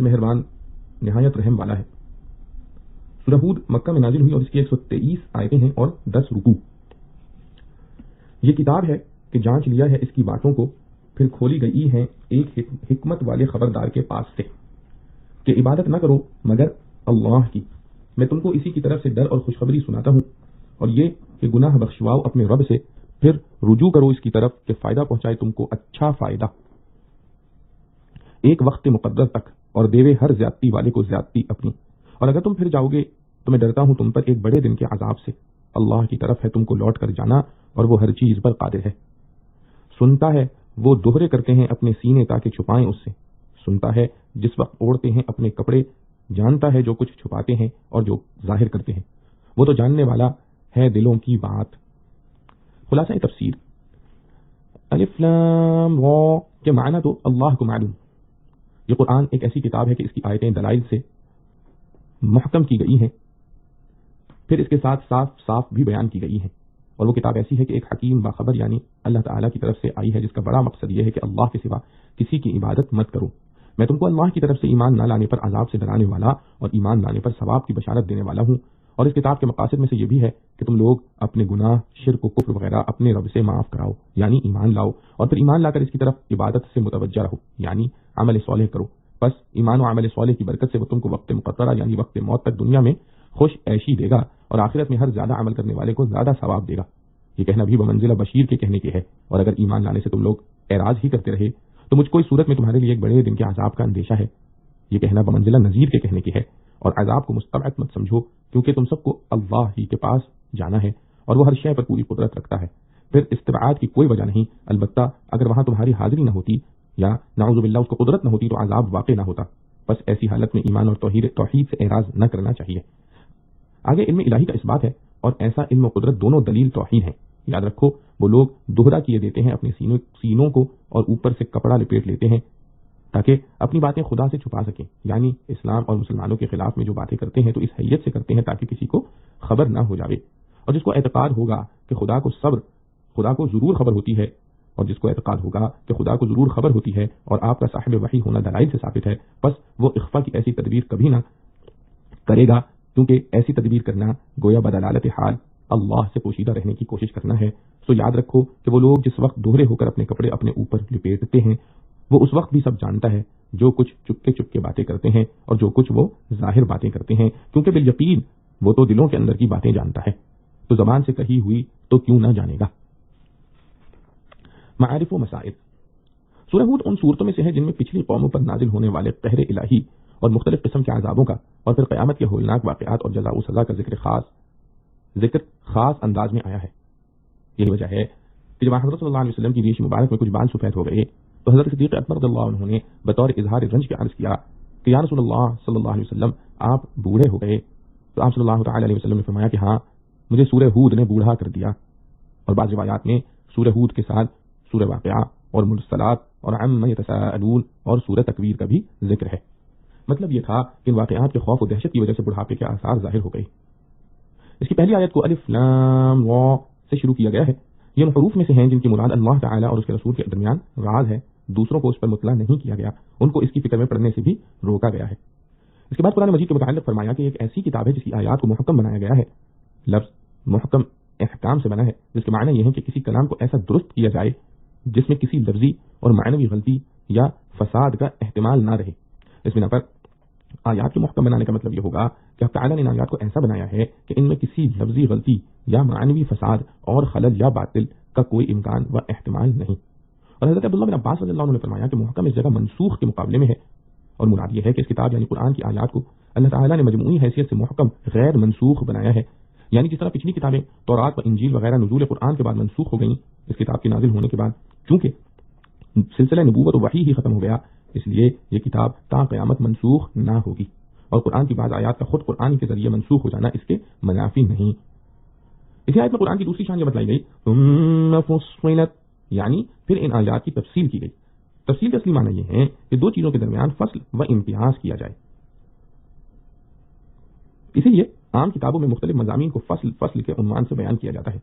مہربان نہایت رحم والا ہے۔ سورہ ہود مکہ میں نازل ہوئی اور اس کی 123 آیتیں ہیں اور 10 رکوع۔ یہ کتاب ہے کہ جانچ لیا ہے اس کی باتوں کو، پھر کھولی گئی ہیں ایک حکمت والے خبردار کے پاس سے کہ عبادت نہ کرو مگر اللہ کی۔ میں تم کو اسی کی طرف سے ڈر اور خوشخبری سناتا ہوں، اور یہ کہ گناہ بخشواؤ اپنے رب سے، پھر رجوع کرو اس کی طرف کہ فائدہ پہنچائے تم کو اچھا فائدہ، ایک وقت مقدر تک، اور دیوے ہر زیادتی والے کو زیادتی اپنی۔ اور اگر تم پھر جاؤ گے تو میں ڈرتا ہوں تم پر ایک بڑے دن کے عذاب سے۔ اللہ کی طرف ہے تم کو لوٹ کر جانا، اور وہ ہر چیز پر قادر ہے۔ سنتا ہے وہ دوہرے کرتے ہیں اپنے سینے تاکہ چھپائیں اس سے، سنتا ہے جس وقت اوڑھتے ہیں اپنے کپڑے، جانتا ہے جو کچھ چھپاتے ہیں اور جو ظاہر کرتے ہیں، وہ تو جاننے والا ہے دلوں کی بات۔ خلاصہ تفسیر، الف لام را کے معنی تو اللہ کو معلوم۔ یہ قرآن ایک ایسی کتاب ہے کہ اس کی آیتیں دلائل سے محکم کی گئی ہیں، پھر اس کے ساتھ صاف صاف بھی بیان کی گئی ہیں، اور وہ کتاب ایسی ہے کہ ایک حکیم باخبر یعنی اللہ تعالیٰ کی طرف سے آئی ہے، جس کا بڑا مقصد یہ ہے کہ اللہ کے سوا کسی کی عبادت مت کرو۔ میں تم کو اللہ کی طرف سے ایمان نہ لانے پر عذاب سے ڈرانے والا اور ایمان لانے پر ثواب کی بشارت دینے والا ہوں۔ اور اس کتاب کے مقاصد میں سے یہ بھی ہے کہ تم لوگ اپنے گناہ، شرک و کفر وغیرہ اپنے رب سے معاف کراؤ یعنی ایمان لاؤ، اور پھر ایمان لا کر اس کی طرف عبادت سے متوجہ رہو یعنی عمل صالح کرو۔ بس ایمان و عمل صالح کی برکت سے وہ تم کو وقت مقررہ یعنی وقت موت تک دنیا میں خوش عیشی دے گا، اور آخرت میں ہر زیادہ عمل کرنے والے کو زیادہ ثواب دے گا۔ یہ کہنا بھی بمنزلہ بشیر کے کہنے کے ہے، اور اگر ایمان لانے سے تم لوگ اعراض ہی کرتے رہے تو مجھ کو اس صورت میں تمہارے لیے ایک بڑے دن کے عذاب کا اندیشہ ہے۔ یہ کہنا بمنزلہ نذیر کے کہنے کی ہے، اور عذاب کو مستبعد مت سمجھو، کیونکہ تم سب کو اللہ ہی کے پاس جانا ہے، اور وہ ہر شے پر پوری قدرت رکھتا ہے۔ پھر استبعاد کی کوئی وجہ نہیں، البتہ اگر وہاں تمہاری حاضری نہ ہوتی یا نعوذ باللہ اس کو قدرت نہ ہوتی تو عذاب واقع نہ ہوتا۔ بس ایسی حالت میں ایمان اور توحید سے اعراض نہ کرنا چاہیے۔ آگے علم الہی کا اس بات ہے، اور ایسا علم و قدرت دونوں دلیل توحید ہیں۔ یاد رکھو وہ لوگ دوہرا کیے دیتے ہیں اپنے سینوں کو، اور اوپر سے کپڑا لپیٹ لیتے ہیں تاکہ اپنی باتیں خدا سے چھپا سکیں، یعنی اسلام اور مسلمانوں کے خلاف میں جو باتیں کرتے ہیں تو اس حیثیت سے کرتے ہیں تاکہ کسی کو خبر نہ ہو جاوے۔ اور جس کو اعتقاد ہوگا کہ خدا کو ضرور خبر ہوتی ہے، اور جس کو اعتقاد ہوگا کہ خدا کو ضرور خبر ہوتی ہے اور آپ کا صاحب وحی ہونا دلائل سے ثابت ہے، بس وہ اخفا کی ایسی تدبیر کبھی نہ کرے گا، کیونکہ ایسی تدبیر کرنا گویا بدلالت حال اللہ سے پوشیدہ رہنے کی کوشش کرنا ہے۔ سو یاد رکھو کہ وہ لوگ جس وقت دوہرے ہو کر اپنے کپڑے اپنے اوپر لپیٹتے ہیں، وہ اس وقت بھی سب جانتا ہے جو کچھ چپکے چپکے باتیں کرتے ہیں اور جو کچھ وہ ظاہر باتیں کرتے ہیں، کیونکہ بالیقین وہ تو دلوں کے اندر کی باتیں جانتا ہے، تو زبان سے کہی ہوئی تو کیوں نہ جانے گا۔ معارف و مسائل، سورہ ہود ان صورتوں میں سے ہے جن میں پچھلی قوموں پر نازل ہونے والے قہر الہی اور مختلف قسم کے عذابوں کا اور پھر قیامت کے ہولناک واقعات اور جزا و سزا کا ذکر خاص انداز میں آیا ہے۔ یہی وجہ ہے کہ جب حضرت صلی اللہ علیہ وسلم کی ریش مبارک میں کچھ بال سفید ہو گئے تو حضرت صدیق اکبر رضی اللہ عنہ نے بطور اظہار رنج کے عرض کیا کہ یا رسول اللہ صلی اللہ علیہ وسلم آپ بوڑھے ہو گئے، تو آپ صلی اللہ تعالی علیہ وسلم نے فرمایا کہ ہاں مجھے سورہ ہود نے بوڑھا کر دیا۔ اور بعض روایات میں سورہ ہود کے ساتھ سورہ واقعہ اور مرسلات اور عما یتساءلون اور سورہ تکویر کا بھی ذکر ہے۔ مطلب یہ تھا کہ ان واقعات کے خوف و دہشت کی وجہ سے بڑھاپے کے آثار ظاہر ہو گئے۔ اس کی پہلی آیت کو الف لام را سے شروع کیا گیا ہے۔ یہ ان حروف میں سے ہیں جن کی مراد اللہ تعالی اور اس کے رسول کے درمیان راز ہے، دوسروں کو اس پر مطلع نہیں کیا گیا، ان کو اس کی فکر میں پڑھنے سے بھی روکا گیا ہے۔ اس کے بعد قرآن مجید کے متعلق فرمایا کہ ایک ایسی کتاب ہے جس کی آیات کو محکم بنایا گیا ہے۔ لفظ محکم احکام سے بنا ہے، جس کے معنی یہ ہے کہ کسی کلام کو ایسا درست کیا جائے جس میں کسی لفظی اور معنوی غلطی یا فساد کا احتمال نہ رہے۔ اس بنا پر آیات کے محکم بنانے کا مطلب یہ ہوگا کہ اللہ تعالیٰ نے ان آیات کو ایسا بنایا ہے کہ ان میں کسی لفظی غلطی یا معنوی فساد اور خلل یا باطل کا کوئی امکان و احتمال نہیں۔ اور حضرت عبداللہ بن عباس رضی اللہ عنہ نے فرمایا کہ محکم اس جگہ منسوخ کے مقابلے میں ہے، اور مراد یہ ہے کہ اس کتاب یعنی قرآن کی آیات کو اللہ تعالیٰ نے مجموعی حیثیت سے محکم غیر منسوخ بنایا ہے، یعنی جس طرح پچھلی کتابیں تورات و انجیل وغیرہ نزول قرآن کے بعد منسوخ ہو گئیں اس کتاب کے نازل ہونے کے بعد، کیونکہ سلسلہ نبوت و وحی ہی ختم ہو گیا، اس لیے یہ کتاب تا قیامت منسوخ نہ ہوگی، اور قرآن کی بعض آیات کا خود قرآن کے ذریعے منسوخ ہو جانا اس کے منافی نہیں۔ اسی آیت میں قرآن کی دوسری شان یہ بتلائی گئی ثم فصلت، یعنی پھر ان آیات کی تفصیل کی گئی۔ تفصیل کا اصلی معنی یہ ہے کہ دو چیزوں کے درمیان فصل و امتیاز کیا جائے۔ اسی لیے عام کتابوں میں مختلف مضامین کو فصل فصل کے عنوان سے بیان کیا جاتا ہے۔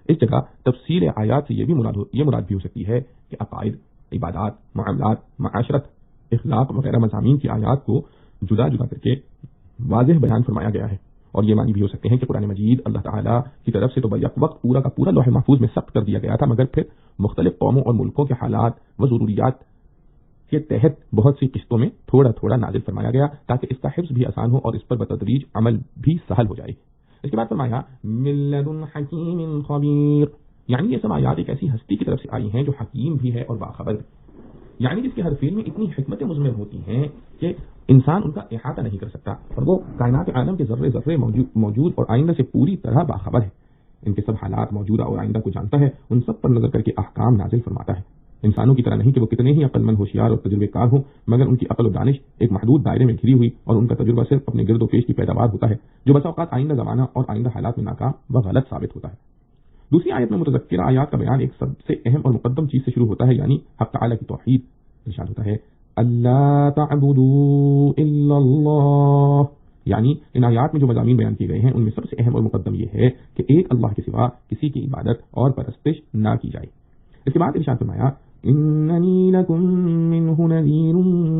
اس جگہ تفصیل آیات سے یہ مراد بھی ہو سکتی ہے کہ عقائد، عبادات، معاملات، معاشرت اخلاق وغیرہ مضامین کی آیات کو جدا جدا کر کے واضح بیان فرمایا گیا ہے، اور یہ معنی بھی ہو سکتے ہیں کہ قرآن مجید اللہ تعالیٰ کی طرف سے تو بیک وقت پورا کا پورا لوح محفوظ میں ثبت کر دیا گیا تھا، مگر پھر مختلف قوموں اور ملکوں کے حالات و ضروریات کے تحت بہت سی قسطوں میں تھوڑا تھوڑا نازل فرمایا گیا تاکہ اس کا حفظ بھی آسان ہو اور اس پر بتدریج عمل بھی سہل ہو جائے۔ اس کے بعد فرمایا من لدن حکیم خبیر، یعنی یہ سب آیات ایک ایسی ہستی کی طرف سے آئی ہیں جو حکیم بھی ہے اور باخبر، یعنی جس کے ہر فعل میں اتنی حکمتیں مضمر ہوتی ہیں کہ انسان ان کا احاطہ نہیں کر سکتا، اور وہ کائنات عالم کے ذرے ذرے موجود اور آئندہ سے پوری طرح باخبر ہے، ان کے سب حالات موجودہ اور آئندہ کو جانتا ہے، ان سب پر نظر کر کے احکام نازل فرماتا ہے۔ انسانوں کی طرح نہیں کہ وہ کتنے ہی عقل مند، ہوشیار اور تجربے کار ہوں، مگر ان کی عقل و دانش ایک محدود دائرے میں گھری ہوئی، اور ان کا تجربہ صرف اپنے گرد و پیش کی پیداوار ہوتا ہے، جو بسا اوقات آئندہ زمانہ اور آئندہ حالات میں ناکام و غلط ثابت ہوتا ہے۔ دوسری آیت میں متذکرہ آیات کا بیان ایک سب سے اہم اور مقدم چیز سے شروع ہوتا ہے، یعنی حق تعالی کی توحید۔ ارشاد ہوتا ہے اللہ تعبدوا الا اللہ، یعنی ان آیات میں جو مضامین بیان کیے گئے ہیں ان میں سب سے اہم اور مقدم یہ ہے کہ ایک اللہ کے سوا کسی کی عبادت اور پرستش نہ کی جائے۔ اس کے بعد ارشاد فرمایا اننی لکم منہ نذیر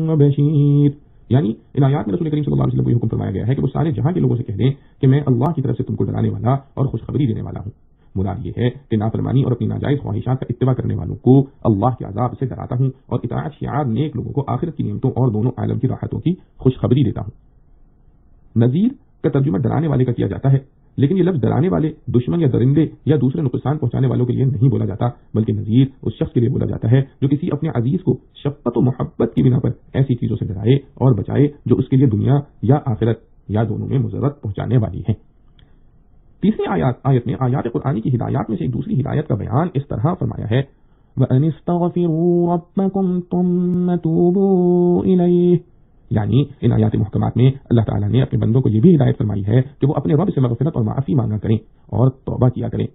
وبشیر، یعنی ان آیات میں رسول کریم صلی اللہ علیہ وسلم کو یہ حکم فرمایا گیا ہے کہ وہ سارے جہاں کے لوگوں سے کہہ دیں کہ میں اللہ کی طرف سے تم کو ڈرانے والا اور خوشخبری دینے والا ہوں۔ مراد یہ ہے کہ نافرمانی اور اپنی ناجائز خواہشات کا اتباع کرنے والوں کو اللہ کے عذاب سے ڈراتا ہوں، اور اطاعت شعار نیک لوگوں کو آخرت کی نعمتوں اور دونوں عالم کی راحتوں کی خوشخبری دیتا ہوں۔ نذیر کا ترجمہ ڈرانے والے کا کیا جاتا ہے، لیکن یہ لفظ ڈرانے والے دشمن یا درندے یا دوسرے نقصان پہنچانے والوں کے لیے نہیں بولا جاتا، بلکہ نذیر اس شخص کے لیے بولا جاتا ہے جو کسی اپنے عزیز کو شفقت و محبت کی بنا پر ایسی چیزوں سے ڈرائے اور بچائے جو اس کے لیے دنیا یا آخرت یا دونوں میں مضرت پہنچانے والی ہیں۔ تیسری آیت میں آیات قرآنی کی ہدایات میں سے ایک دوسری ہدایت کا بیان اس طرح فرمایا ہے وَأَنِ اسْتَغْفِرُوا رَبَّكُمْ ثُمَّ تُوبُوا إِلَيْهِ، یعنی ان آیات محکمات میں اللہ تعالیٰ نے اپنے بندوں کو یہ بھی ہدایت فرمائی ہے کہ وہ اپنے رب سے مغفرت اور معافی مانگا کریں اور توبہ کیا کریں۔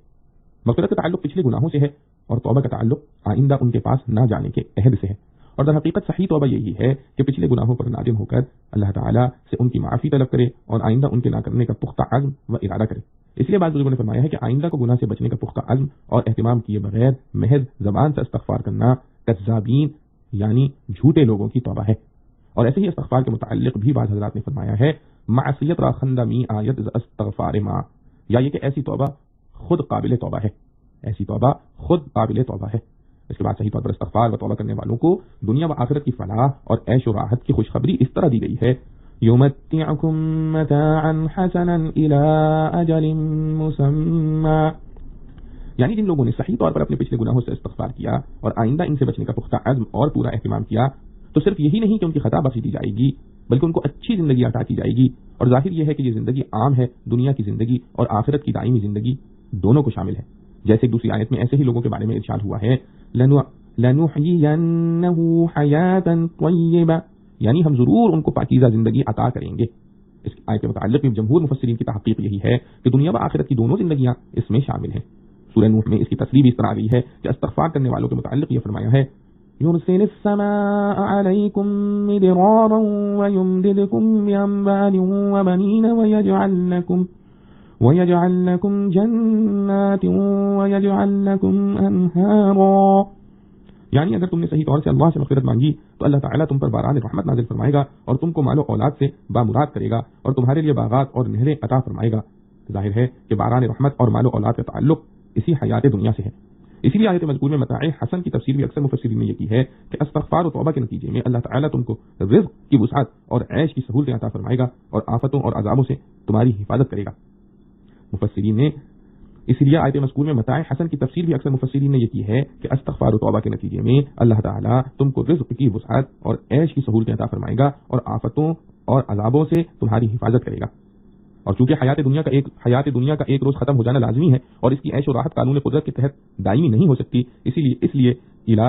مغفرت کا تعلق پچھلے گناہوں سے ہے اور توبہ کا تعلق آئندہ ان کے پاس نہ جانے کے عہد سے ہے، اور در حقیقت صحیح توبہ یہی ہے کہ پچھلے گناہوں پر نادم ہو کر اللہ تعالیٰ سے ان کی معافی طلب کرے اور آئندہ ان کے نہ کرنے کا پختہ عزم و ارادہ کرے۔ اس لیے بعض بزرگوں نے فرمایا ہے کہ آئندہ کو گناہ سے بچنے کا پختہ عزم اور اہتمام کیے بغیر محض زبان سے استغفار کرنا کذابین یعنی جھوٹے لوگوں کی توبہ ہے۔ اور ایسے ہی استغفار کے متعلق بھی بعض حضرات نے فرمایا ہے معصیت را خندہ می آیت استغفار ما، یا یہ کہ ایسی توبہ خود قابل توبہ ہے، ایسی توبہ خود قابل توبہ ہے۔ اس کے بعد صحیح طور پر استغفار و توبہ کرنے والوں کو دنیا و آخرت کی فلاح اور عیش و راحت کی خوشخبری اس طرح دی گئی ہے یمتعکم متاعا حسنا الی اجل مسمی، یعنی جن لوگوں نے صحیح طور پر اپنے پچھلے گناہوں سے استغفار کیا اور آئندہ ان سے بچنے کا پختہ عزم اور پورا اہتمام کیا، تو صرف یہی نہیں کہ ان کی خطا بخشی دی جائے گی بلکہ ان کو اچھی زندگی عطا کی جائے گی، اور ظاہر یہ ہے کہ یہ زندگی عام ہے، دنیا کی زندگی اور آخرت کی دائمی زندگی دونوں کو شامل ہے۔ جیسے ایک دوسری آیت میں ایسے ہی لوگوں کے بارے میں ارشاد ہوا ہے لَنُحْيِيَنَّهُ حَيَاةً طَيِّبَةً، یعنی ہم ضرور ان کو پاکیزہ زندگی عطا کریں گے۔ اس آیت کے متعلق بھی جمہور مفسرین کی تحقیق یہی ہے کہ دنیا و آخرت کی دونوں زندگیاں اس میں شامل ہیں۔ سورہ نوح میں اس کی تصریح اس طرح آ گئی ہے کہ استغفار کرنے والوں کے متعلق یہ فرمایا ہے يُرْسِلِ السَّمَاءَ عَلَيْكُمْ مِدْرَارًا وَيُمْدِدْكُمْ بِأَمْوَالٍ وَبَنِينَ وَيَجْعَلْ لَكُمْ جَنَّاتٍ وَيَجْعَلْ لَكُمْ أَنْهَارًا، یعنی اگر تم نے صحیح طور سے اللہ سے مغفرت مانگی تو اللہ تعالیٰ تم پر باران رحمت نازل فرمائے گا اور تم کو مال و اولاد سے بامراد کرے گا اور تمہارے لیے باغات اور نہریں عطا فرمائے گا۔ ظاہر ہے کہ باران رحمت اور مال و اولاد کا تعلق اسی حیات دنیا سے ہے۔ اسی لیے آیت مذکور میں متاع حسن کی تفسیر بھی اکثر مفسرین نے یہ کی ہے کہ استغفار و توبہ کے نتیجے میں اللہ تعالیٰ تم کو رزق کی وسعت اور عیش کی سہولتیں عطا فرمائے گا اور آفتوں اور عذابوں سے تمہاری حفاظت کرے گا۔ مفسرین نے اسی لیے آیت مذکور میں متاع حسن کی تفسیر بھی اکثر مفسرین نے یہ کی ہے کہ استغفار و توبہ کے نتیجے میں اللہ تعالیٰ تم کو رزق کی وسعت اور عیش کی سہولتیں عطا فرمائے گا اور آفتوں اور عذابوں سے تمہاری حفاظت کرے گا۔ اور چونکہ حیات دنیا کا ایک روز ختم ہو جانا لازمی ہے اور اس کی عیش و راحت قانون قدرت کے تحت دائمی نہیں ہو سکتی، اس لیے الی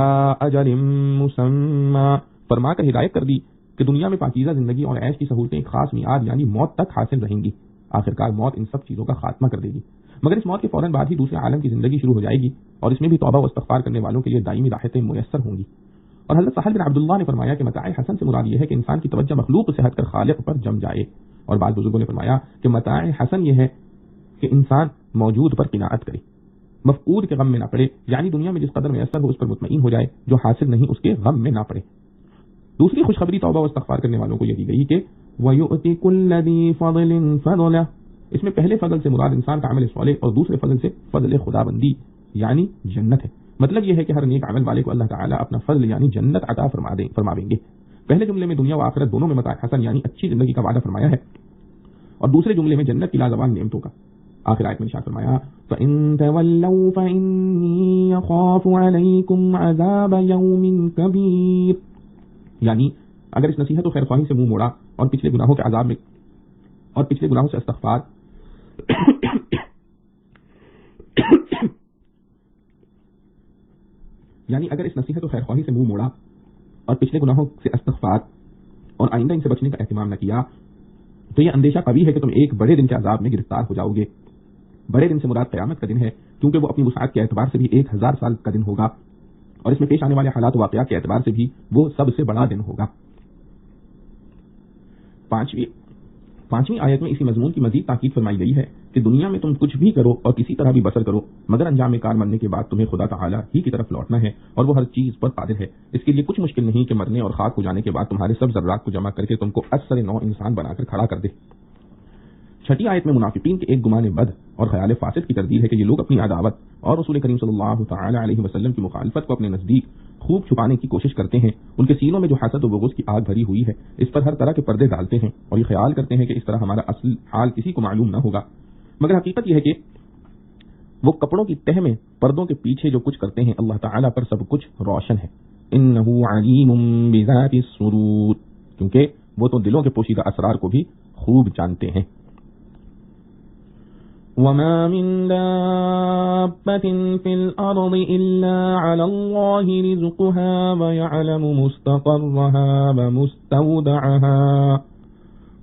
اجل مسمی فرما کر ہدایت کر دی کہ دنیا میں پاکیزہ زندگی اور عیش کی سہولتیں ایک خاص میعاد یعنی موت تک حاصل رہیں گی۔ آخرکار موت ان سب چیزوں کا خاتمہ کر دے گی، مگر اس موت کے فوراً بعد ہی دوسرے عالم کی زندگی شروع ہو جائے گی اور اس میں بھی توبہ و استغفار کرنے والوں کے لیے دائمی راحتیں میسر ہوں گی۔ اور حضرت سہل بن عبداللہ نے فرمایا کہ متاع حسن سے مراد یہ ہے کہ انسان کی توجہ مخلوق سے ہٹ کر خالق پر جم جائے، اور بعض بزرگوں نے فرمایا کہ متاع حسن یہ ہے کہ انسان موجود پر قناعت کرے، مفقود کے غم میں نہ پڑے، یعنی دنیا میں جس قدر میسر ہو اس پر مطمئن ہو جائے، جو حاصل نہیں اس کے غم میں نہ پڑے۔ دوسری خوشخبری توبہ و استغفار کرنے والوں کو یہ دی گئی کہ وَيُؤْتِ كُلَّ ذِي فَضْلٍ فَضْلَهُ، اس میں پہلے فضل سے مراد انسان کا عمل صالح اور دوسرے فضل سے فضل خدا بندی یعنی جنت ہے۔ مطلب یہ ہے کہ ہر نیک عمل والے کو اللہ تعالیٰ اپنا فضل یعنی جنت عطا فرمائیں گے۔ پہلے جملے میں دنیا و آخرت دونوں میں متاع حسن یعنی اچھی زندگی کا وعدہ فرمایا ہے، اور دوسرے جملے میں جنت کی لازوال نعمتوں کا۔ آخر آیت میں ارشاد فرمایا فَإِن تَوَلَّوْا فَإِنِّي أَخَافُ عَلَيْكُمْ عَذَابَ يَوْمٍ كَبِيرٍ، یعنی اگر اس نصیحت و خیر خواہی سے منہ موڑا اور پچھلے گناہوں کے عذاب میں اور پچھلے گناہوں سے استغفار یعنی اگر اس نصیحت و خیر خواہی سے منہ موڑا اور پچھلے گناہوں سے استغفار اور آئندہ ان سے بچنے کا اہتمام نہ کیا تو یہ اندیشہ قوی ہے کہ تم ایک بڑے دن کے عذاب میں گرفتار ہو جاؤ گے۔ بڑے دن سے مراد قیامت کا دن ہے، کیونکہ وہ اپنی وسعت کے اعتبار سے بھی 1000 سال کا دن ہوگا، اور اس میں پیش آنے والے حالات و واقعات کے اعتبار سے بھی وہ سب سے بڑا دن ہوگا۔ پانچویں آیت میں اسی مضمون کی مزید تاکید فرمائی گئی ہے کہ دنیا میں تم کچھ بھی کرو اور کسی طرح بھی بسر کرو، مگر انجام کار مرنے کے بعد تمہیں خدا تعالیٰ ہی کی طرف لوٹنا ہے، اور وہ ہر چیز پر قادر ہے۔ اس کے لیے کچھ مشکل نہیں کہ مرنے اور خاک ہو جانے کے بعد تمہارے سب ذرات کو جمع کر کے تم کو اثر نو انسان بنا کر کھڑا کر دے۔ چھٹی آیت میں منافقین کے ایک گمان بد اور خیال فاسد کی تردید ہے کہ یہ لوگ اپنی عداوت اور رسول کریم صلی اللہ تعالی علیہ وسلم کی مخالفت کو اپنے نزدیک خوب چھپانے کی کوشش کرتے ہیں۔ ان کے سینوں میں جو حسد و بغض کی آگ بھری ہوئی ہے اس پر ہر طرح کے پردے ڈالتے ہیں، اور یہ خیال کرتے ہیں کہ اس طرح ہمارا اصل حال کسی کو معلوم نہ ہوگا، مگر حقیقت یہ ہے کہ وہ کپڑوں کی تہ میں پردوں کے پیچھے جو کچھ کرتے ہیں اللہ تعالیٰ پر سب کچھ روشن ہے۔ انہ علیم بذات الصدور، کیونکہ وہ تو دلوں کے پوشیدہ اسرار کو بھی خوب جانتے ہیں۔ وما من دابة في الأرض إلا على الله رزقها ويعلم مستقرها ومستودعها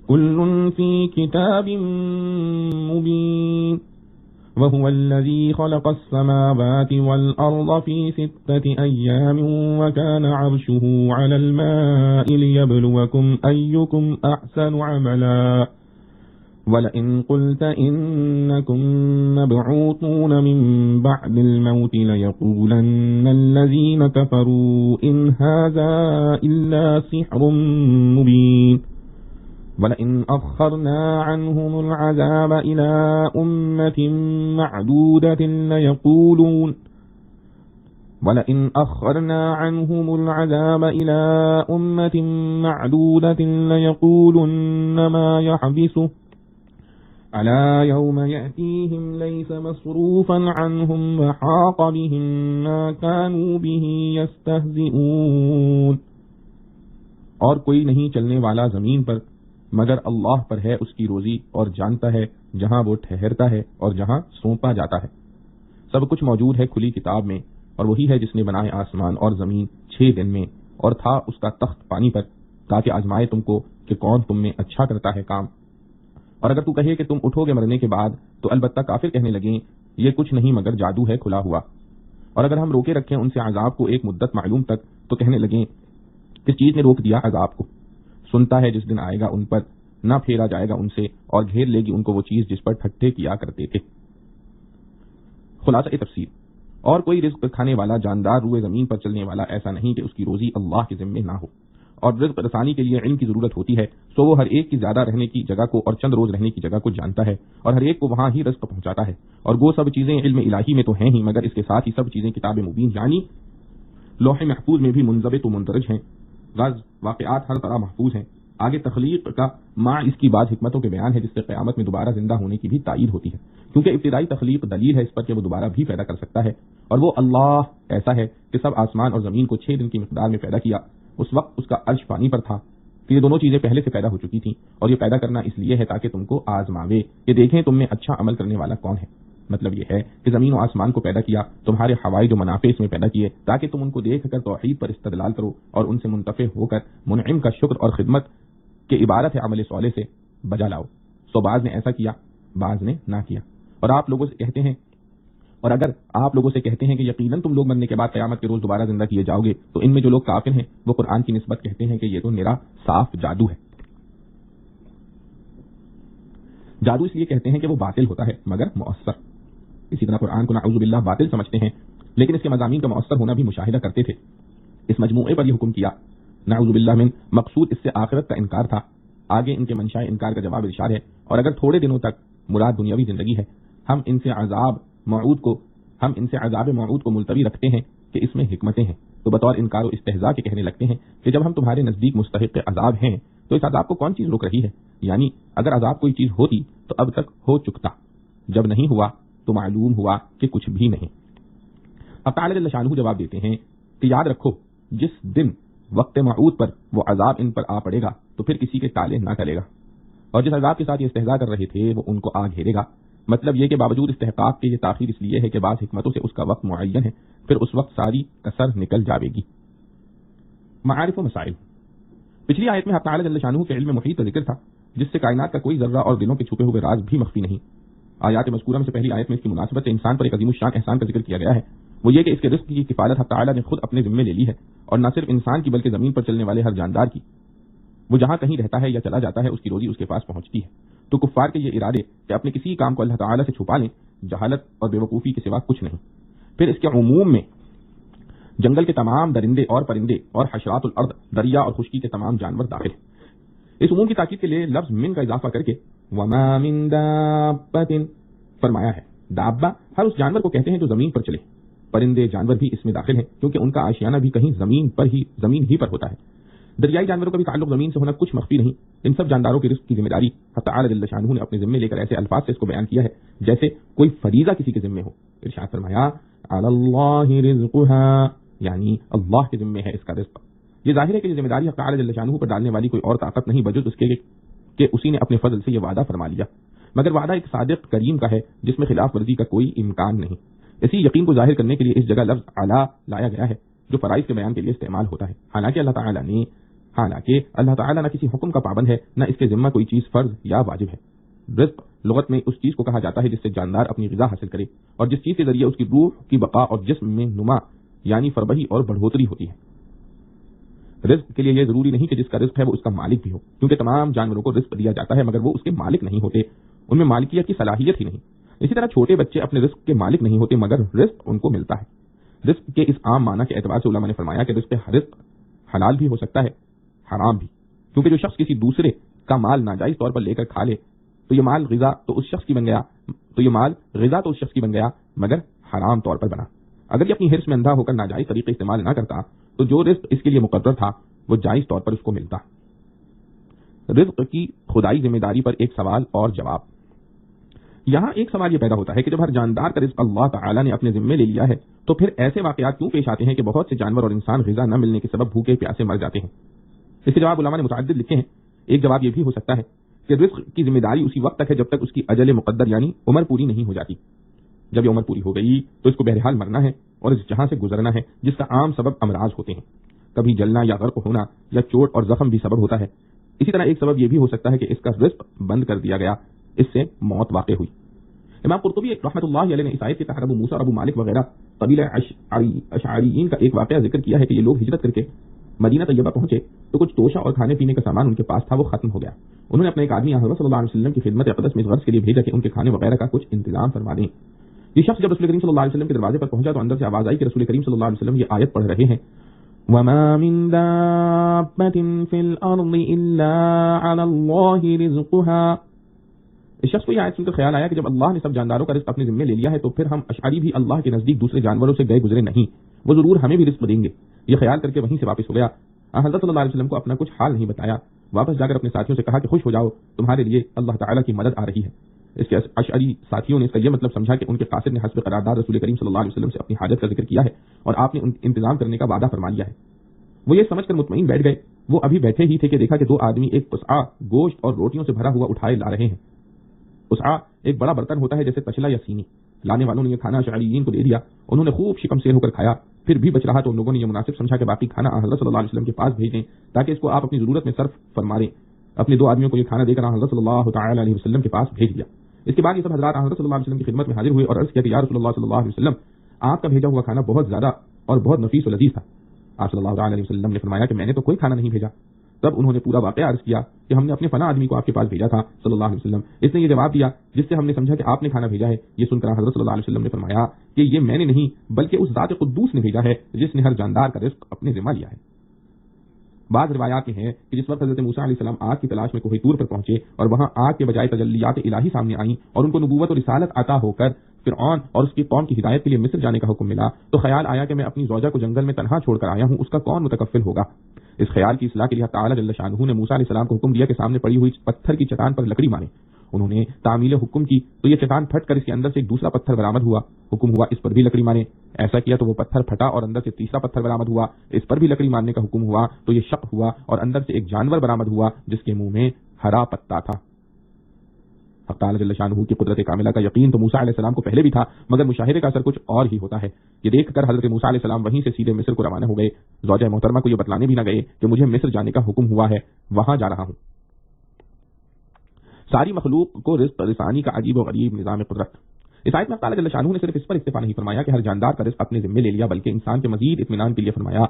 كل في كتاب مبين وهو الذي خلق السماوات والأرض في 6 أيام وكان عرشه على الماء ليبلوكم أيكم أحسن عملا وَلَئِن قُلْتَ إِنَّكُمْ مَبْعُوثُونَ مِنْ بَعْدِ الْمَوْتِ لَيَقُولَنَّ الَّذِينَ كَفَرُوا إِنْ هَذَا إِلَّا سِحْرٌ مُبِينٌ وَلَئِنْ أَخَّرْنَا عَنْهُمُ الْعَذَابَ إِلَى أُمَّةٍ مَّعْدُودَةٍ لَيَقُولُنَّ مَا يَحْبِسُهُ ألا يوم يأتيهم ليس مصروفا عنهم وحاق بهم ما كانوا به يستهزئون، اور کوئی نہیں چلنے والا زمین پر مگر اللہ پر ہے اس کی روزی، اور جانتا ہے جہاں وہ ٹھہرتا ہے اور جہاں سونپا جاتا ہے۔ سب کچھ موجود ہے کھلی کتاب میں، اور وہی ہے جس نے بنائے آسمان اور زمین 6 دن میں، اور تھا اس کا تخت پانی پر تاکہ آزمائے تم کو کہ کون تم میں اچھا کرتا ہے کام۔ اور اگر تو کہے کہ تم اٹھو گے مرنے کے بعد تو البتہ کافر کہنے لگیں یہ کچھ نہیں مگر جادو ہے کھلا ہوا، اور اگر ہم روکے رکھیں ان سے عذاب کو ایک مدت معلوم تک تو کہنے لگیں کس چیز نے روک دیا عذاب کو، سنتا ہے جس دن آئے گا ان پر نہ پھیرا جائے گا ان سے، اور گھیر لے گی ان کو وہ چیز جس پر ٹھٹھے کیا کرتے تھے۔ خلاصہ تفسیر، اور کوئی رزق کھانے والا جاندار روئے زمین پر چلنے والا ایسا نہیں کہ اس کی روزی اللہ کے ذمے نہ ہو، اور رزق رسانی کے لیے علم کی ضرورت ہوتی ہے، سو وہ ہر ایک کی زیادہ رہنے کی جگہ کو اور چند روز رہنے کی جگہ کو جانتا ہے، اور ہر ایک کو وہاں ہی رزق پہنچاتا ہے، اور وہ سب چیزیں علم الہی میں تو ہیں ہی، مگر اس کے ساتھ ہی سب چیزیں کتاب مبین یعنی لوح محفوظ میں بھی منضبط و مندرج ہیں۔ غز واقعات ہر طرح محفوظ ہیں۔ آگے تخلیق کا مع اس کی بعد حکمتوں کے بیان ہے جس سے قیامت میں دوبارہ زندہ ہونے کی بھی تائید ہوتی ہے، کیونکہ ابتدائی تخلیق دلیل ہے اس پر کہ وہ دوبارہ بھی پیدا کر سکتا ہے، اور وہ اللہ ایسا ہے کہ سب آسمان اور زمین کو 6 دن کی مقدار میں پیدا کیا۔ اس وقت اس کا عرش پانی پر تھا، تو یہ دونوں چیزیں پہلے سے پیدا ہو چکی تھیں، اور یہ پیدا کرنا اس لیے ہے تاکہ تم کو آزماوے کہ دیکھیں تم میں اچھا عمل کرنے والا کون ہے۔ مطلب یہ ہے کہ زمین و آسمان کو پیدا کیا، تمہارے حوائج و منافع اس میں پیدا کیے تاکہ تم ان کو دیکھ کر توحید پر استدلال کرو اور ان سے منتفع ہو کر منعم کا شکر اور خدمت کے عبارت ہے عمل صالح سے بجا لاؤ۔ سو بعض نے ایسا کیا، بعض نے نہ کیا، اور آپ لوگوں سے کہتے ہیں، اور اگر آپ لوگوں سے کہتے ہیں کہ یقیناً تم لوگ مرنے کے بعد قیامت کے روز دوبارہ زندہ کیے جاؤ گے، تو ان میں جو لوگ کافر ہیں وہ قرآن کی نسبت کہتے ہیں کہ یہ تو نرا صاف جادو ہے۔ جادو اس لیے کہتے ہیں کہ وہ باطل ہوتا ہے مگر مؤثر۔ اسی طرح قرآن کو نعوذ باللہ باطل سمجھتے ہیں، لیکن اس کے مضامین کا مؤثر ہونا بھی مشاہدہ کرتے تھے۔ اس مجموعے پر یہ حکم کیا نعوذ باللہ من. مقصود اس سے آخرت کا انکار تھا. آگے ان کے منشاء انکار کا جواب ارشاد ہے، اور اگر تھوڑے دنوں تک مراد دنیاوی زندگی ہے، ہم ان سے عذاب موعود کو ملتوی رکھتے ہیں کہ اس میں حکمتیں ہیں، تو بطور انکار و استہزاء کے کہنے لگتے ہیں کہ جب ہم تمہارے نزدیک مستحق عذاب ہیں تو اس عذاب کو کون چیز روک رہی ہے؟ یعنی اگر عذاب کوئی چیز ہوتی تو اب تک ہو چکتا، جب نہیں ہوا تو معلوم ہوا کہ کچھ بھی نہیں. اب تعالی جل شانہ جواب دیتے ہیں کہ یاد رکھو، جس دن وقت موعود پر وہ عذاب ان پر آ پڑے گا تو پھر کسی کے ٹالے نہ کرے گا، اور جس عذاب کے ساتھ یہ استہزاء کر رہے تھے وہ ان کو آ گھیرے گا. مطلب یہ کہ باوجود استحقاق کے یہ تاخیر اس لیے ہے کہ بعض حکمتوں سے اس کا وقت معین ہے، پھر اس وقت ساری کسر نکل جاوے گی. معارف و مسائل. پچھلی آیت میں تعالی جل شانہ کے علم محیط کا ذکر تھا، جس سے کائنات کا کوئی ذرہ اور دلوں کے چھپے ہوئے راز بھی مخفی نہیں. آیات مذکورہ میں سے پہلی آیت میں اس کی مناسبت سے انسان پر ایک عظیم الشان احسان کا ذکر کیا گیا ہے، وہ یہ کہ اس کے رزق کی کفالت حق تعالی نے خود اپنے ذمے لے لی ہے، اور نہ صرف انسان کی بلکہ زمین پر چلنے والے ہر جاندار کی. وہ جہاں کہیں رہتا ہے یا چلا جاتا ہے اس کی روزی اس کے پاس پہنچتی ہے. تو کفار کے یہ ارادے کہ اپنے کسی کام کو اللہ تعالی سے چھپا لیں، جہالت اور بے وقوفی کے سوا کچھ نہیں. پھر اس کے عموم میں جنگل کے تمام درندے اور پرندے اور حشرات الارض، دریا اور خشکی کے تمام جانور داخل ہیں. اس عموم کی تاکید کے لیے لفظ من کا اضافہ کر کے وما من دابۃ فرمایا ہے. دابہ ہر اس جانور کو کہتے ہیں جو زمین پر چلے. پرندے جانور بھی اس میں داخل ہیں کیونکہ ان کا آشیانہ بھی کہیں زمین ہی پر ہوتا ہے. دریائی جانوروں کا بھی تعلق زمین سے ہونا کچھ مخفی نہیں. ان سب جانداروں کی رزق کی ذمہ داری تعالی جل شانہ نے اپنے ذمے لے کر ایسے الفاظ سے اس کو بیان کیا ہے جیسے کوئی فریضہ کسی کے ذمے ہو. ارشاد فرمایا علی اللہ رزقها، یعنی اللہ کے ذمے ہے اس کا رزق. یہ ظاہر ہے کہ یہ ذمہ داری تعالی جل شانہ پر ڈالنے والی کوئی اور طاقت نہیں بجز اس کے کہ اسی نے اپنے فضل سے یہ وعدہ فرما لیا. مگر وعدہ ایک صادق کریم کا ہے جس میں خلاف ورزی کا کوئی امکان نہیں. اسی یقین کو ظاہر کرنے کے لیے اس جگہ لفظ علی لایا گیا ہے جو فرائض کے بیان کے لیے استعمال ہوتا ہے. حالانکہ اللہ تعالی نہ کسی حکم کا پابند ہے نہ اس کے ذمہ کوئی چیز فرض یا واجب ہے. رزق لغت میں اس چیز کو کہا جاتا ہے جس سے جاندار اپنی غذا حاصل کرے اور جس چیز کے ذریعے اس کی روح کی بقا اور جسم میں نما یعنی فربہی اور بڑھوتری ہوتی ہے. رزق کے لیے یہ ضروری نہیں کہ جس کا رزق ہے وہ اس کا مالک بھی ہو، کیونکہ تمام جانوروں کو رزق دیا جاتا ہے مگر وہ اس کے مالک نہیں ہوتے، ان میں مالکیت کی صلاحیت ہی نہیں. اسی طرح چھوٹے بچے اپنے رزق کے مالک نہیں ہوتے مگر رزق ان کو ملتا ہے. رزق کے اس عام معنی کے اعتبار سے علماء نے فرمایا کہ رزق حلال بھی ہو سکتا ہے، حرام بھی، کیونکہ جو شخص کسی دوسرے کا مال ناجائز طور پر لے کر کھا لے تو یہ مال غذا تو اس شخص کی بن گیا مگر حرام طور پر بنا. اگر یہ اپنی حرص میں اندھا ہو کر ناجائز طریقے استعمال نہ کرتا تو جو رزق اس کے لیے مقرر تھا وہ جائز طور پر اس کو ملتا. رزق کی خدائی ذمہ داری پر ایک سوال اور جواب. یہاں ایک سوال یہ پیدا ہوتا ہے کہ جب ہر جاندار کا رزق اللہ تعالی نے اپنے ذمے لے لیا ہے تو پھر ایسے واقعات کیوں پیش آتے ہیں کہ بہت سے جانور اور انسان غذا نہ ملنے کے سبب بھوکے پیاسے مر جاتے ہیں؟ اس کے جواب علماء نے متعدد لکھے ہیں. ایک جواب یہ بھی ہو سکتا ہے کہ رزق کی ذمہ داری اسی وقت تک ہے جب تک اس کی اجل مقدر یعنی عمر پوری نہیں ہو جاتی. جب یہ عمر پوری ہو گئی تو اس کو بہرحال مرنا ہے اور اس جہاں سے گزرنا ہے جس کا عام سبب امراض ہوتے ہیں. کبھی جلنا یا غرق ہونا یا چوٹ اور زخم بھی سبب ہوتا ہے. اسی طرح ایک سبب یہ بھی ہو سکتا ہے کہ اس کا رزق بند کر دیا گیا، اس سے موت واقع ہوئی. امام قرطبی رحمۃ اللہ علیہ نے اس آیت کے تحت ابو موسیٰ اور ابو مالک وغیرہ قبیلہ اشعریین کا ایک واقعہ ذکر کیا ہے کہ یہ لوگ ہجرت کر کے مدینہ طیبہ پہنچے تو کچھ توشہ اور کھانے پینے کا سامان ان کے پاس تھا وہ ختم ہو گیا. انہوں نے اپنے ایک آدمی حضرت صلی اللہ علیہ وسلم کی خدمت اقدس میں اس غرض کے لیے بھیجا کہ ان کے کھانے وغیرہ کا کچھ انتظام فرما دیں. یہ شخص جب رسول کریم صلی اللہ علیہ وسلم کے دروازے پر پہنچا تو اندر سے آواز آئی کہ رسول کریم صلی اللہ علیہ وسلم یہ آیت پڑھ رہے ہیں وَمَا مِن دَابَّةٍ فِي الْأَرْضِ إِلَّا عَلَى اللَّهِ رِزْقُهَا. اس شخص کو یہ آیت سن کر خیال آیا کہ جب اللہ نے سب جانداروں کا رزق اپنے ذمے لے لیا ہے تو پھر ہم اشعری بھی اللہ کے نزدیک دوسرے جانوروں سے گئے گزرے نہیں، وہ ضرور ہمیں بھی رزق دیں گے. یہ خیال کر کے وہیں سے واپس ہو گیا. حضرت صلی اللہ علیہ وسلم کو اپنا کچھ حال نہیں بتایا. واپس جا کر اپنے ساتھیوں سے کہا کہ خوش ہو جاؤ، تمہارے لیے اللہ تعالیٰ کی مدد آ رہی ہے. اس کے اشعری ساتھیوں نے اس کا یہ مطلب سمجھا کہ ان کے قاصد نے حسب قرارداد رسول کریم صلی اللہ علیہ وسلم سے اپنی حاجت کا ذکر کیا ہے اور آپ نے انتظام کرنے کا وعدہ فرما لیا ہے. وہ یہ سمجھ کر مطمئن بیٹھ گئے. وہ ابھی بیٹھے ہی تھے کہ دیکھا کہ دو آدمی ایک قصعہ گوشت اور روٹیوں سے بھرا ہوا اٹھائے لا رہے ہیں. قصعہ ایک بڑا برتن ہوتا ہے جیسے تشلا یا سینی. لانے والوں نے یہ کھانا اشعریین کو دے دیا. انہوں نے خوب شکم سیر ہو کر کھایا. پھر بھی بچ رہا تو ان لوگوں نے یہ مناسب سمجھا کہ باقی کھانا حضرت صلی اللہ علیہ وسلم کے پاس بھیج دیں تاکہ اس کو آپ اپنی ضرورت میں صرف فرما دیں. اپنے دو آدمیوں کو یہ کھانا دے کر حضرت صلی اللہ تعالی علیہ وسلم کے پاس بھیج دیا. اس کے بعد یہ سب حضرات حضرت صلی اللہ علیہ وسلم کی خدمت میں حاضر ہوئے اور عرض کیا کہ یا رسول اللہ صلی اللہ علیہ وسلم، آپ کا بھیجا ہوا کھانا بہت زیادہ اور بہت نفیس و لذیذ تھا. آپ صلی اللہ علیہ وسلم نے فرمایا کہ میں نے تو کوئی کھانا نہیں بھیجا. تب انہوں نے پورا واقعہ عرض کیا کہ ہم نے اپنے فنا آدمی کو آپ کے پاس بھیجا تھا صلی اللہ علیہ وسلم. اس نے یہ جواب دیا جس سے ہم نے سمجھا کہ آپ نے کھانا بھیجا ہے. یہ سن کر حضرت صلی اللہ علیہ وسلم نے فرمایا کہ یہ میں نے نہیں بلکہ اس ذات قدوس نے بھیجا ہے جس نے ہر جاندار کا رزق اپنے ذمہ لیا ہے. بعض روایات میں ہے کہ جس وقت حضرت موسیٰ علیہ السلام آگ کی تلاش میں کوہ طور پر پہنچے اور وہاں آگ کے بجائے تجلیات الہی سامنے آئیں اور ان کو نبوت اور رسالت عطا ہو کر فرعون اور اس کی قوم کی ہدایت کے لیے مصر جانے کا حکم ملا، تو خیال آیا کہ میں اپنی زوجہ کو جنگل میں تنہا چھوڑ کر آیا ہوں، اس کا کون متکفل ہوگا؟ اس خیال کی اصلاح کے لیے تعالیٰ جل شانہ نے موسیٰ علیہ السلام کو حکم دیا کہ سامنے پڑی ہوئی پتھر کی چٹان پر لکڑی ماریں۔ انہوں نے تعمیل حکم کی تو یہ چٹان پھٹ کر اس کے اندر سے ایک دوسرا پتھر برآمد ہوا، حکم ہوا اس پر بھی لکڑی ماریں۔ ایسا کیا تو وہ پتھر پھٹا اور اندر سے تیسرا پتھر برآمد ہوا، اس پر بھی لکڑی مارنے کا حکم ہوا تو یہ شق ہوا اور اندر سے ایک جانور برآمد ہوا جس کے منہ میں ہرا پتا تھا۔ حق تعالیٰ جل شانہ کی قدرت کاملہ کا یقین تو موسیٰ علیہ السلام کو پہلے بھی تھا، مگر مشاہدے کا اثر کچھ اور ہی ہوتا ہے۔ یہ دیکھ کر حضرت موسیٰ علیہ السلام وہیں سے سیدھے مصر کو روانہ ہو گئے، زوجہ محترمہ کو یہ بتلانے بھی نہ گئے کہ مجھے مصر جانے کا حکم ہوا ہے، وہاں جا رہا ہوں۔ ساری مخلوق کو رزق رسانی کا عجیب و غریب نظام قدرت۔ اس آیت میں تعالیٰ جل شانہ نے صرف اس پر اکتفا نہیں فرمایا کہ ہر جاندار کا رزق اپنے ذمے لے لیا، بلکہ انسان کے مزید اطمینان کے لیے فرمایا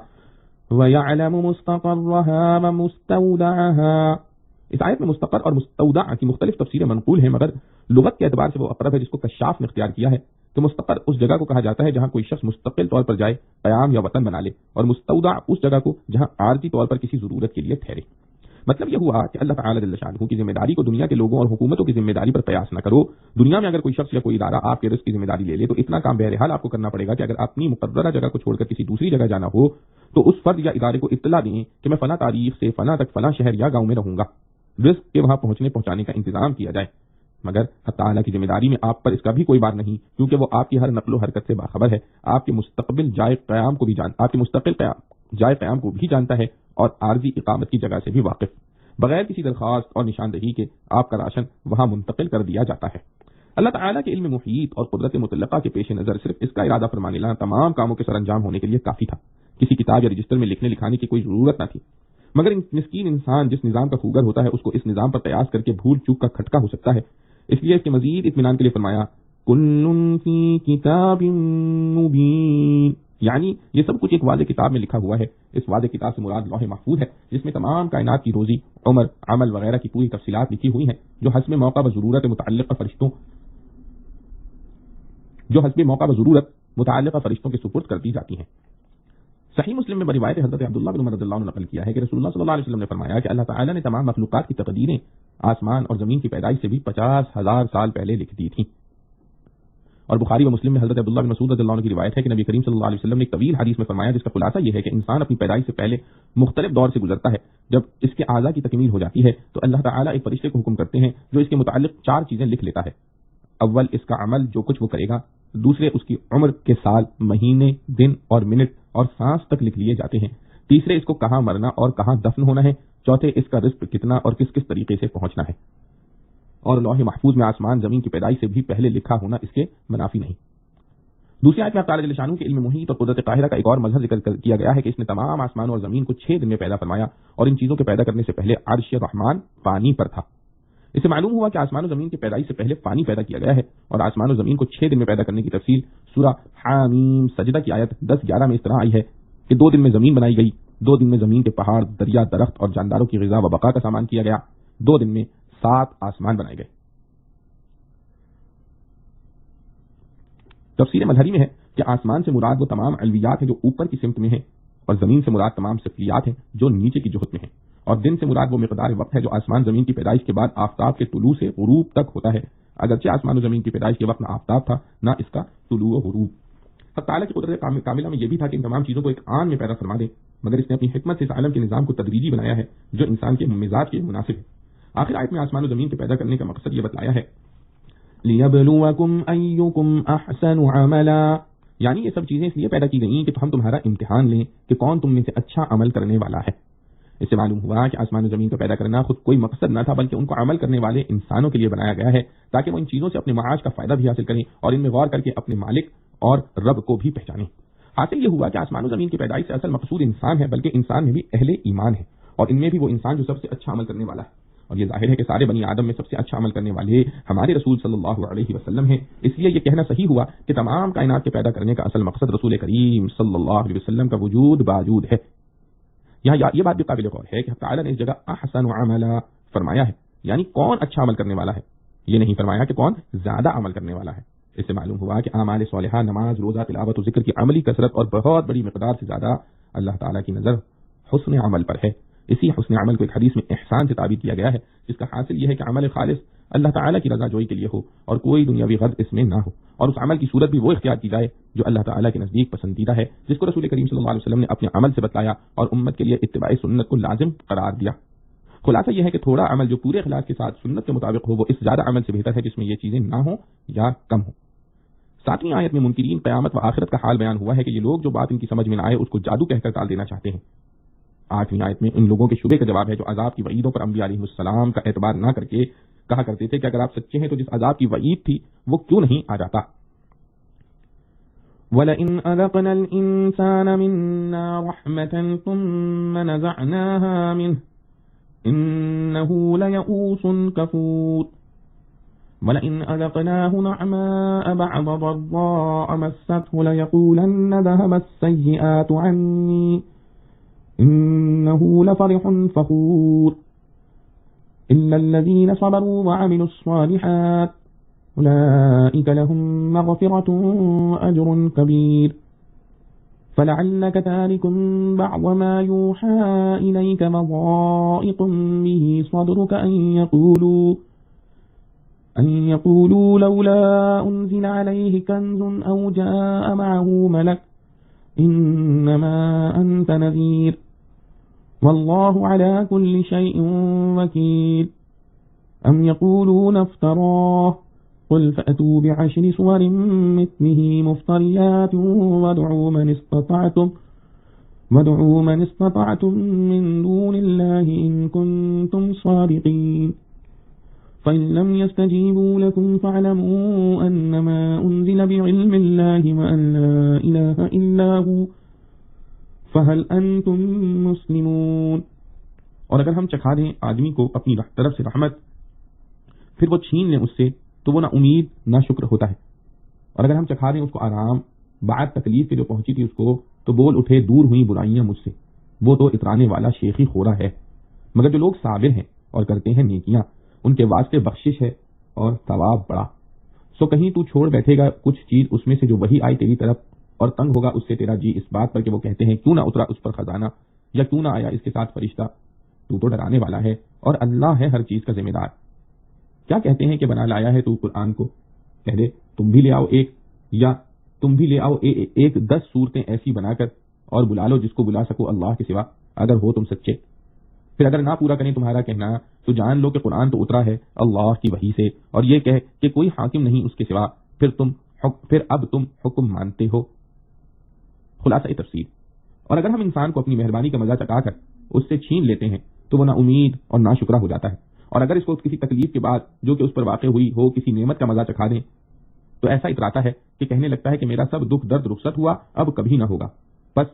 وَيَعْلَمُ مُسْتَقَرَّهَا وَمُسْتَوْدَعَهَا۔ اس آیت میں مستقر اور مستودع کی مختلف تفسیریں منقول ہیں، مگر لغت کے اعتبار سے وہ اقرب ہے جس کو کشاف نے اختیار کیا ہے کہ مستقر اس جگہ کو کہا جاتا ہے جہاں کوئی شخص مستقل طور پر جائے، قیام یا وطن بنا لے، اور مستودع اس جگہ کو جہاں عارضی طور پر کسی ضرورت کے لیے ٹھہرے۔ مطلب یہ ہوا کہ اللہ تعالیٰ جل شانہ کی ذمہ داری کو دنیا کے لوگوں اور حکومتوں کی ذمہ داری پر قیاس نہ کرو۔ دنیا میں اگر کوئی شخص یا کوئی ادارہ آپ کے رزق کی ذمہ داری لے لے تو اتنا کام بہرحال آپ کو کرنا پڑے گا کہ اگر اپنی مقررہ جگہ کو چھوڑ کر کسی دوسری جگہ جانا ہو تو اس فرد یا ادارے کو اطلاع دیں کہ میں فلاں تاریخ سے فلاں تک فلاں شہر یا گاؤں میں رہوں گا، رزق کے وہاں پہنچانے کا انتظام کیا جائے۔ مگر حق تعالیٰ کی ذمہ داری میں آپ پر اس کا بھی کوئی بار نہیں، کیونکہ وہ آپ کی ہر نقل و حرکت سے باخبر ہے، آپ کے مستقبل جائے قیام کو بھی آپ کے مستقل جائے قیام کو بھی جانتا ہے اور عارضی اقامت کی جگہ سے بھی واقف، بغیر کسی درخواست اور نشاندہی کے آپ کا راشن وہاں منتقل کر دیا جاتا ہے۔ اللہ تعالیٰ کے علم محیط اور قدرت مطلقہ کے پیش نظر صرف اس کا ارادہ فرما لینا تمام کاموں کے سر انجام ہونے کے لیے کافی تھا، کسی کتاب یا رجسٹر میں لکھنے لکھانے کی کوئی ضرورت نہ تھی۔ مگر مسکین انسان جس نظام کا خوگر ہوتا ہے اس کو اس نظام پر قیاس کر کے بھول چوک کا کھٹکا ہو سکتا ہے، اس لیے اس کے مزید اطمینان کے لیے فرمایا کل فی کتاب مبین، یعنی یہ سب کچھ ایک واضح کتاب میں لکھا ہوا ہے۔ اس واضح کتاب سے مراد لوح محفوظ ہے جس میں تمام کائنات کی روزی، عمر، عمل وغیرہ کی پوری تفصیلات لکھی ہوئی ہیں جو حسب موقع و ضرورت متعلقہ فرشتوں کے سپرد کر دی جاتی ہیں۔ صحیح مسلم میں روایت حضرت عبداللہ بن عمر رضی اللہ عنہ نقل کیا ہے کہ رسول اللہ صلی اللہ علیہ وسلم نے فرمایا کہ اللہ تعالیٰ نے تمام مخلوقات کی تقدیریں آسمان اور زمین کی پیدائش سے بھی 50,000 سال پہلے لکھ دی تھیں۔ اور بخاری و مسلم میں حضرت عبداللہ بن مسعود رضی اللہ عنہ کی روایت ہے کہ نبی کریم صلی اللہ علیہ وسلم نے ایک طویل حدیث میں فرمایا جس کا خلاصہ یہ ہے کہ انسان اپنی پیدائش سے پہلے مختلف دور سے گزرتا ہے۔ جب اس کے اعضاء کی تکمیل ہو جاتی ہے تو اللہ تعالیٰ ایک فرشتے کو حکم کرتے ہیں جو اس کے متعلق 4 چیزیں لکھ لیتا ہے۔ اول اس کا عمل جو کچھ وہ کرے گا، دوسرے اس کی عمر کے سال، مہینے، دن اور منٹ اور سانس تک لکھ لیے جاتے ہیں، تیسرے اس کو کہاں مرنا اور کہاں دفن ہونا ہے، چوتھے اس کا رزق کتنا اور کس کس طریقے سے پہنچنا ہے۔ اور لوح محفوظ میں آسمان زمین کی پیدائش سے بھی پہلے لکھا ہونا اس کے منافی نہیں۔ دوسری آیت میں تعالیٰ جل شانہ کے علم محیط اور قدرت قاہرہ کا ایک اور مظہر ذکر کیا گیا ہے کہ اس نے تمام آسمان اور زمین کو 6 دن میں پیدا فرمایا، اور ان چیزوں کے پیدا کرنے سے پہلے عرش رحمان پانی پر تھا۔ اس سے معلوم ہوا کہ آسمان و زمین کی پیدائش سے پہلے پانی پیدا کیا گیا ہے، اور آسمان و زمین کو 6 دن میں پیدا کرنے کی تفصیل سورہ حامیم سجدہ کی آیت 10-11 میں اس طرح آئی ہے کہ 2 دن میں زمین بنائی گئی، 2 دن میں زمین کے پہاڑ، دریا، درخت اور جانداروں کی غذا و بقا کا سامان کیا گیا، 2 دن میں 7 آسمان بنائے گئے۔ تفسیر مظہری میں ہے کہ آسمان سے مراد وہ تمام علویات ہیں جو اوپر کی سمت میں ہیں، اور زمین سے مراد تمام سفلیات ہیں جو نیچے کی جہت میں ہیں، اور دن سے مراد وہ مقدار وقت ہے جو آسمان زمین کی پیدائش کے بعد آفتاب کے طلوع سے غروب تک ہوتا ہے، اگرچہ آسمان و زمین کی پیدائش کے وقت نہ آفتاب تھا نہ اس کا طلوع و غروب۔ حق تعالیٰ کی قدرت کاملہ میں یہ بھی تھا کہ ان تمام چیزوں کو ایک آن میں پیدا فرما دے، مگر اس نے اپنی حکمت سے اس عالم کے نظام کو تدریجی بنایا ہے جو انسان کے مزاج کے مناسب ہے۔ آخر آیت میں آسمان و زمین کے پیدا کرنے کا مقصد یہ بتلایا ہے لِيَبْلُوَكُمْ أَيُّكُمْ أَحْسَنُ عَمَلًا، یعنی یہ سب چیزیں اس لیے پیدا کی گئیں کہ ہم تمہارا امتحان لیں کہ کون تم میں سے اچھا عمل کرنے والا ہے۔ اس سے معلوم ہوا کہ آسمان و زمین کو پیدا کرنا خود کوئی مقصد نہ تھا، بلکہ ان کو عمل کرنے والے انسانوں کے لیے بنایا گیا ہے تاکہ وہ ان چیزوں سے اپنے معاش کا فائدہ بھی حاصل کریں اور ان میں غور کر کے اپنے مالک اور رب کو بھی پہچانیں۔ حاصل یہ ہوا کہ آسمان و زمین کی پیدائش سے اصل مقصود انسان ہے، بلکہ انسان میں بھی اہل ایمان ہے، اور ان میں بھی وہ انسان جو سب سے اچھا عمل کرنے والا ہے۔ اور یہ ظاہر ہے کہ سارے بنی آدم میں سب سے اچھا عمل کرنے والے ہمارے رسول صلی اللہ علیہ وسلم ہیں، اس لیے یہ کہنا صحیح ہوا کہ تمام کائنات کے پیدا کرنے کا اصل مقصد رسول کریم صلی اللہ علیہ وسلم کا وجود باوجود ہے۔ یہاں یہ بات بھی قابل غور ہے کہ تعالیٰ نے اس جگہ احسن عملا فرمایا ہے، یعنی کون اچھا عمل کرنے والا ہے، یہ نہیں فرمایا کہ کون زیادہ عمل کرنے والا ہے۔ اس سے معلوم ہوا کہ اعمال صالحہ، نماز، روزہ، تلاوت و ذکر کی عملی کثرت اور بہت بڑی مقدار سے زیادہ اللہ تعالیٰ کی نظر حسن عمل پر ہے، اسی حسن عمل کو ایک حدیث میں احسان سے تعبیر کیا گیا ہے، جس کا حاصل یہ ہے کہ عمل خالص اللہ تعالیٰ کی رضا جوئی کے لیے ہو اور کوئی دنیاوی غرض اس میں نہ ہو، اور اس عمل کی صورت بھی وہ اختیار کی جائے جو اللہ تعالیٰ کے نزدیک پسندیدہ ہے، جس کو رسول کریم صلی اللہ علیہ وسلم نے اپنے عمل سے بتلایا اور امت کے لیے اتباع سنت کو لازم قرار دیا۔ خلاصہ یہ ہے کہ تھوڑا عمل جو پورے اخلاص کے ساتھ سنت کے مطابق ہو وہ اس زیادہ عمل سے بہتر ہے جس میں یہ چیزیں نہ ہوں یا کم ہوں۔ 7ویں آیت میں منکرین قیامت و آخرت کا حال بیان ہوا ہے کہ یہ لوگ جو بات ان کی سمجھ میں نہ آئے اس کو جادو کہہ کر ٹال دینا چاہتے ہیں۔ 8ویں آیت میں ان لوگوں کے شبے کا جواب ہے جو عذاب کی وعیدوں پر انبیاء علیہ السلام کا اعتبار نہ کر کے کہا کرتے تھے کہ اگر آپ سچے ہیں تو جس عذاب کی وعید تھی وہ کیوں نہیں آ جاتا۔ وَلَئِنْ أَذَقْنَا الْإِنسَانَ مِنَّا رَحْمَةً ثُمَّ نَزَعْنَاهَا مِنْهُ إِنَّهُ لَيَئُوسٌ كَفُورٌ وَلَئِنْ أَذَقْنَاهُ نَعْمَاءَ بَعْدَ ضَرَّاءَ مَسَّتْهُ لَيَقُولَنَّ ذَهَبَ السَّيِّئَاتُ عَنِّي إِنَّهُ لَفَرِحٌ فَخُورٌ إِلَّا الَّذِينَ صَبَرُوا وَعَمِلُوا الصَّالِحَاتِ أولئك لهم مغفرة وأجر كبير فلعلك تارك بعض ما يوحى إليك وضائق به صدرك أن يقولوا لولا أنزل عليه كنز أو جاء معه ملك إنما أنت نذير والله على كل شيء وكيل أم يقولون افتراه قل فأتوا بعشر سور مثله مفتريات وادعوا من استطعتم من دون الله إن كنتم صادقين فإن لم يستجيبوا لكم فاعلموا أنما أنزل بعلم الله وأن لا إله إلا هو فهل أنتم مسلمون۔ اور اگر ہم چکھا دیں آدمی کو اپنی طرف سے رحمت پھر وہ چھین لیں اس سے تو وہ نہ امید نہ شکر ہوتا ہے، اور اگر ہم چکھا دیں اس کو آرام بعد تکلیف کے جو پہنچی تھی اس کو تو بول اٹھے دور ہوئی برائیاں مجھ سے، وہ تو اترانے والا شیخی خورا ہے۔ مگر جو لوگ صابر ہیں اور کرتے ہیں نیکیاں ان کے واسطے بخشش ہے اور ثواب بڑا۔ سو کہیں تو چھوڑ بیٹھے گا کچھ چیز اس میں سے جو وہی آئی تیری طرف اور تنگ ہوگا اس سے تیرا جی اس بات پر کہ وہ کہتے ہیں کیوں نہ اترا اس پر خزانہ یا کیوں نہ آیا اس کے ساتھ فرشتہ، تو ڈرانے والا ہے اور اللہ ہے ہر چیز کا ذمہ دار۔ کیا کہتے ہیں کہ بنا لایا ہے تو قرآن کو، کہہ دے تم بھی لے آؤ ایک، یا تم بھی لے آؤ ایک 10 صورتیں ایسی بنا کر اور بلا لو جس کو بلا سکو اللہ کے سوا اگر ہو تم سچے۔ پھر اگر نہ پورا کریں تمہارا کہنا تو جان لو کہ قرآن تو اترا ہے اللہ کی وحی سے، اور یہ کہہ کہ کوئی حاکم نہیں اس کے سوا، پھر اب تم حکم مانتے ہو۔ خلاصہ تفسیر، اور اگر ہم انسان کو اپنی مہربانی کا مزہ چکا کر اس سے چھین لیتے ہیں تو وہ نہ امید اور نہ شکرہ ہو جاتا ہے، اور اگر اس کو کسی تکلیف کے بعد جو کہ اس پر واقع ہوئی ہو کسی نعمت کا مزہ چکھا دیں تو ایسا اتراتا ہے کہ کہنے لگتا ہے کہ میرا سب دکھ درد رخصت ہوا اب کبھی نہ ہوگا، بس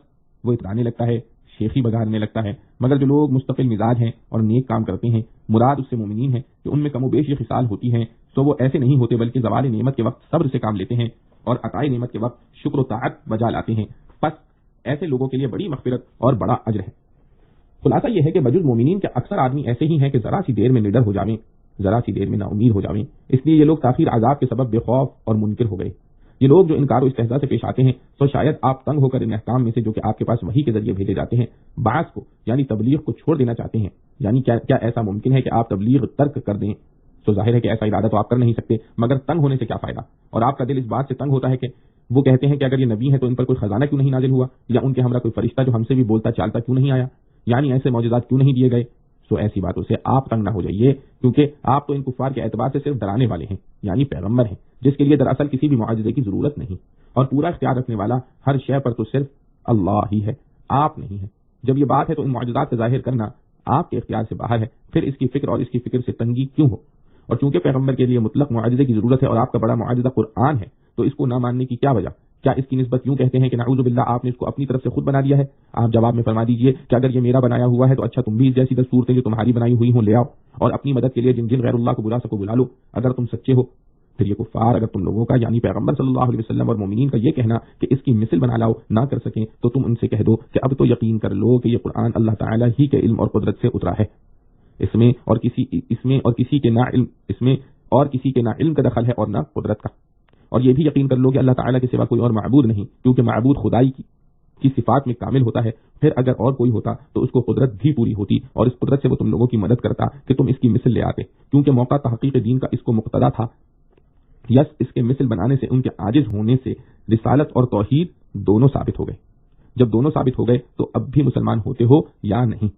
وہ اترانے لگتا ہے، شیخی بگاڑنے لگتا ہے۔ مگر جو لوگ مستقل مزاج ہیں اور نیک کام کرتے ہیں، مراد اس سے مومنین ہیں کہ ان میں کم و بیش یہ خصال ہوتی ہیں، تو وہ ایسے نہیں ہوتے بلکہ زوال نعمت کے وقت صبر سے کام لیتے ہیں اور عطائے نعمت کے وقت شکر و طاعت بجا لاتے ہیں، بس ایسے لوگوں کے لیے بڑی مغفرت اور بڑا اجر ہے۔ خلاصہ یہ ہے کہ بجز مومنین کے اکثر آدمی ایسے ہی ہیں کہ ذرا سی دیر میں نڈر ہو جاویں، ذرا سی دیر میں نا امید ہو جاویں، اس لیے یہ لوگ تاخیر عذاب کے سبب بے خوف اور منکر ہو گئے۔ یہ لوگ جو انکار و استہزاء سے پیش آتے ہیں تو شاید آپ تنگ ہو کر ان احکام میں سے جو کہ آپ کے پاس وحی کے ذریعے بھیجے جاتے ہیں بعض کو یعنی تبلیغ کو چھوڑ دینا چاہتے ہیں، یعنی کیا ایسا ممکن ہے کہ آپ تبلیغ ترک کر دیں؟ تو ظاہر ہے کہ ایسا ارادہ تو آپ کر نہیں سکتے، مگر تنگ ہونے سے کیا فائدہ؟ اور آپ کا دل اس بات سے تنگ ہوتا ہے کہ وہ کہتے ہیں کہ اگر یہ نبی ہے تو ان پر کوئی خزانہ کیوں نہیں نازل ہوا، یا ان کے ہمراہ کوئی فرشتہ جو ہم سے بھی بولتا چالتا کیوں نہیں آیا، یعنی ایسے معجزات کیوں نہیں دیے گئے؟ سو ایسی باتوں سے آپ تنگ نہ ہو جائیے، کیونکہ آپ تو ان کفار کے اعتبار سے صرف ڈرانے والے ہیں، یعنی پیغمبر ہیں جس کے لیے دراصل کسی بھی معجزے کی ضرورت نہیں، اور پورا اختیار رکھنے والا ہر شے پر تو صرف اللہ ہی ہے، آپ نہیں ہے۔ جب یہ بات ہے تو ان معجزات کا ظاہر کرنا آپ کے اختیار سے باہر ہے، پھر اس کی فکر اور اس کی فکر سے تنگی کیوں ہو؟ اور چونکہ پیغمبر کے لیے مطلق معجزے کی ضرورت ہے اور آپ کا بڑا معجزہ قرآن ہے، تو اس کو نہ ماننے کی کیا وجہ؟ کیا اس کی نسبت یوں کہتے ہیں کہ نعوذ باللہ آپ نے اس کو اپنی طرف سے خود بنا دیا ہے؟ آپ جواب میں فرما دیجئے کہ اگر یہ میرا بنایا ہوا ہے تو اچھا تم بھی اس جیسی 10 صورتیں جو تمہاری بنائی ہوئی ہوں لے آؤ، اور اپنی مدد کے لیے جن غیر اللہ کو بلا سکو بلا لو اگر تم سچے ہو۔ پھر یہ کفار اگر تم لوگوں کا یعنی پیغمبر صلی اللہ علیہ وسلم اور مومنین کا یہ کہنا کہ اس کی مثل بنا لاؤ نہ کر سکیں تو تم ان سے کہہ دو کہ اب تو یقین کر لو کہ یہ قرآن اللہ تعالیٰ ہی کے علم اور قدرت سے اترا ہے، اس میں اور کسی کے نہ علم کا دخل ہے اور نہ قدرت کا، اور یہ بھی یقین کر لو کہ اللہ تعالیٰ کے سوا کوئی اور معبود نہیں، کیونکہ معبود کی صفات میں کامل ہوتا ہے، پھر اگر اور کوئی ہوتا تو اس کو قدرت بھی پوری ہوتی اور اس قدرت سے وہ تم لوگوں کی مدد کرتا کہ تم اس کی مثل لے آتے، کیونکہ موقع تحقیق دین کا اس کو مقتضا تھا۔ یس اس کے مثل بنانے سے ان کے عاجز ہونے سے رسالت اور توحید دونوں ثابت ہو گئے۔ جب دونوں ثابت ہو گئے تو اب بھی مسلمان ہوتے ہو یا نہیں؟